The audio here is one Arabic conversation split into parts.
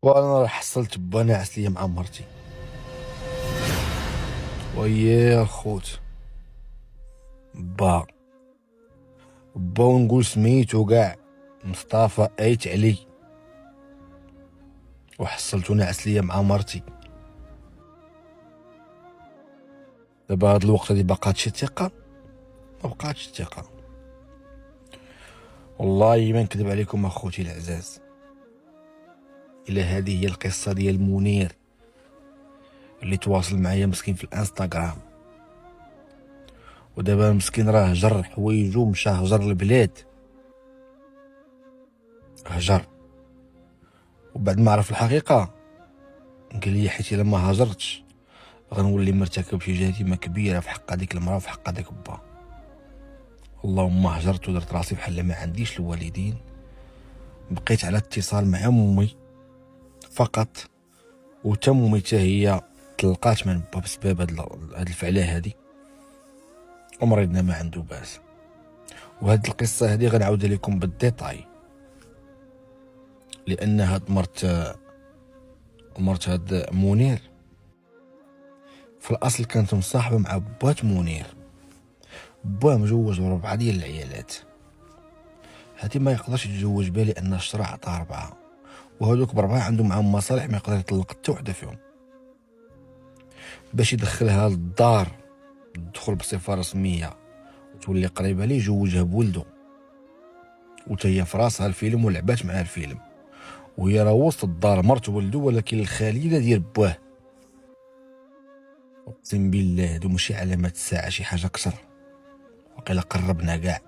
وانا راه حصلت با ناعس ليا مع مرتي. ويا الخوت با با ونقول سميتو كاع مصطفى ايت علي، وحصلتو ناعس ليا مع مرتي. دابا هاد الوقت هادي باقات شي ثقه؟ ما بقاتش الثقه. والله ما نكذب عليكم اخوتي العزاز، الا هذه هي القصه ديال منير اللي تواصل معايا مسكين في الانستغرام، ودابا مسكين راه هجر حوايجو مشى هجر البلاد، هجر. وبعد ما عرف الحقيقه قال لي حيت الا ما هاجرتش غنولي مرتكب شي جريمه كبيره في حق هذيك المراه وفي حق هذاك با. اللهم هجرت ودرت راسي بحال ما عنديش الوالدين، بقيت على اتصال مع امي فقط، وتم امي حتى هي تلقات من با بسبب هاد الفعله هادي، ومريضنا ما عنده باس. وهاد القصه هادي غنعاودها لكم بالديتاي، لان هاد مرت هاد منير في الاصل كانت مصاحبه مع بوات منير، باه مجوج ب4 ديال العيالات. هادي ما يقدرش يتزوج بها لان الشرع عطاه 4، وهذوك ب4 عندهم معاهم مصالح ما يقدر يطلق حتى وحده فيهم. باش يدخلها للدار تدخل بصفه رسميه وتولي قريبه ليه، جوجها بولده، وتا هي في راسها الفيلم ولعبات مع الفيلم، وهي راه وسط الدار مرت ولدو، ولكن الخليله ديال باه. اقسم بالله هادو ماشي علامات الساعه، شي حاجه كثر، وقيلا قربنا كاع.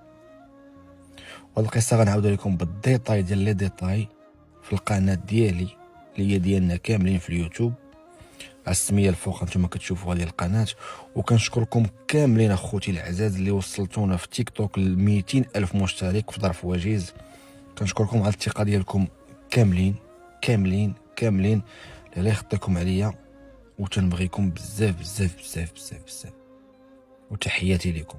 وهاد القصه غنعاودها لكم بالديتاي ديال لي ديتاي في القناه ديالي اللي هي ديالنا كاملين في اليوتيوب، على السميه الفوق انتم كتشوفوا هذه القناه. وكنشكركم كاملين اخوتي العزاز اللي وصلتونا في تيك توك ل 200 الف مشترك في ظرف وجيز. كنشكركم على الثقه ديالكم كاملين كاملين كاملين، الله يخطيكم عليا، وتنبغيكم بزاف بزاف بزاف بزاف بزاف، وتحياتي لكم.